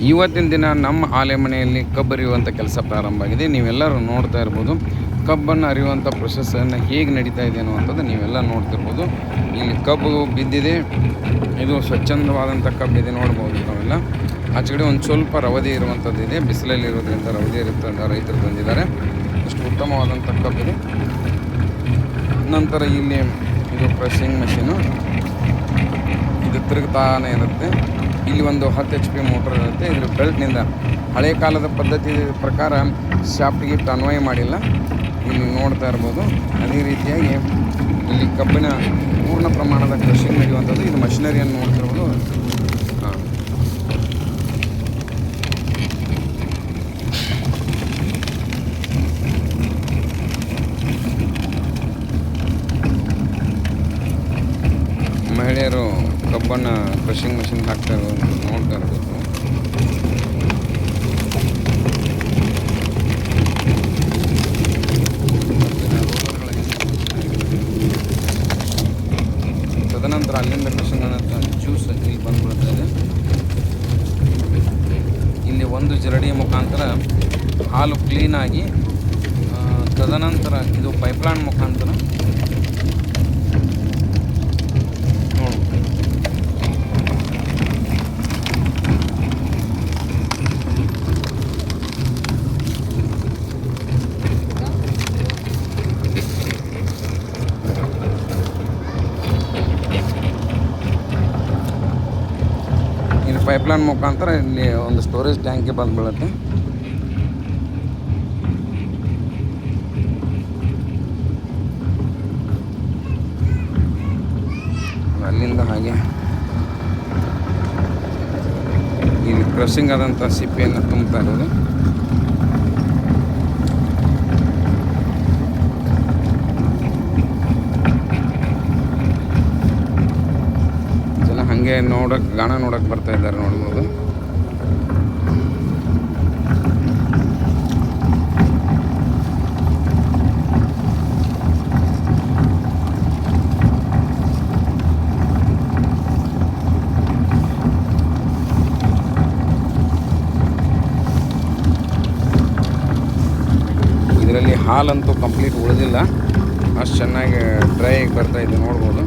ಇವತ್ತಿನ ದಿನ ನಮ್ಮ ಆಲೆ ಮನೆಯಲ್ಲಿ ಕಬ್ಬು ಅರಿಯುವಂಥ ಕೆಲಸ ಪ್ರಾರಂಭ ಆಗಿದೆ. ನೀವೆಲ್ಲರೂ ನೋಡ್ತಾ ಇರ್ಬೋದು ಕಬ್ಬನ್ನು ಅರಿಯುವಂಥ ಪ್ರೊಸೆಸ್ಸನ್ನು ಹೇಗೆ ನಡೀತಾ ಇದೆ ಅನ್ನುವಂಥದ್ದು ನೀವೆಲ್ಲ ನೋಡ್ತಿರ್ಬೋದು. ಇಲ್ಲಿ ಕಬ್ಬು ಬಿದ್ದಿದೆ, ಇದು ಸ್ವಚ್ಛಂದವಾದಂಥ ಕಬ್ಬಿದೆ ನೋಡ್ಬೋದು ನಾವೆಲ್ಲ. ಆಚೆ ಕಡೆ ಒಂದು ಸ್ವಲ್ಪ ರವದಿ ಇರುವಂಥದ್ದು ಇದೆ, ಬಿಸಿಲಲ್ಲಿ ಇರೋದ್ರಿಂದ ರವದಿ ರೈತರು ತಂದಿದ್ದಾರೆ. ಇಷ್ಟು ಉತ್ತಮವಾದಂಥ ಕಬ್ಬಿದೆ. ನಂತರ ಇಲ್ಲಿ ಇದು ಕ್ರಷಿಂಗ್ ಮೆಷಿನು, ಇದು ತಿರುಗ್ತಾನೆ ಇರುತ್ತೆ. ಇಲ್ಲಿ ಒಂದು 10 HP ಮೋಟರ್ ಇರುತ್ತೆ. ಇದ್ರ ಬೆಲ್ಟ್ನಿಂದ ಹಳೆ ಕಾಲದ ಪದ್ಧತಿ ಪ್ರಕಾರ ಶಾಫ್ಟ್ ಗಿಫ್ಟ್ ಅನ್ವಯ ಮಾಡಿಲ್ಲ. ಇಲ್ಲಿ ನೋಡ್ತಾ ಇರ್ಬೋದು. ಅದೇ ರೀತಿಯಾಗಿ ಇಲ್ಲಿ ಕಬ್ಬಿನ ಪೂರ್ಣ ಪ್ರಮಾಣದ ಕ್ರಷಿಂಗ್ ನಡೆಯುವಂಥದ್ದು. ಇದು ಮಷಿನರಿಯನ್ನು ನೋಡ್ತಿರ್ಬೋದು. ಮಹಿಳೆಯರು ಕಬ್ಬನ್ನು ಕ್ರಷಿಂಗ್ ಮಷಿನ್ ಹಾಕ್ತಾ ಇರೋದು ನೋಡ್ತಾ ಇರ್ಬೋದು. ತದನಂತರ ಅಲ್ಲಿಂದ ಕ್ರಷಿಂಗ್ ಜ್ಯೂಸ್ ಇಲ್ಲಿ ಬಂದ್ಬಿಡ್ತಾ ಇದೆ. ಇಲ್ಲಿ ಒಂದು ಜರಡಿಯ ಮುಖಾಂತರ ಹಾಲು ಕ್ಲೀನಾಗಿ, ತದನಂತರ ಇದು ಪೈಪ್ಲೈನ್ ಮುಖಾಂತರ ಪೈಪ್ಲೈನ್ ಮುಖಾಂತರ ಇಲ್ಲಿ ಒಂದು ಸ್ಟೋರೇಜ್ ಟ್ಯಾಂಕ್ಗೆ ಬಂದುಬೀಳುತ್ತೆ. ಅಲ್ಲಿಂದ ಹಾಗೆ ಇಲ್ಲಿ ಕ್ರಷಿಂಗ್ ಆದಂಥ ಸಿಪ್ಪೆಯನ್ನು ತುಂಬ್ತಾ ಇರೋದು. ಹಾಗೆ ಗಾಣ ನೋಡಕ್ಕೆ ಬರ್ತಾ ಇದ್ದಾರೆ ನೋಡ್ಬೋದು. ಇದರಲ್ಲಿ ಹಾಲಂತೂ ಕಂಪ್ಲೀಟ್ ಉಳಿದಿಲ್ಲ, ಅಷ್ಟು ಚೆನ್ನಾಗಿ ಡ್ರೈ ಆಗಿ ಬರ್ತಾ ಇದೆ ನೋಡ್ಬೋದು.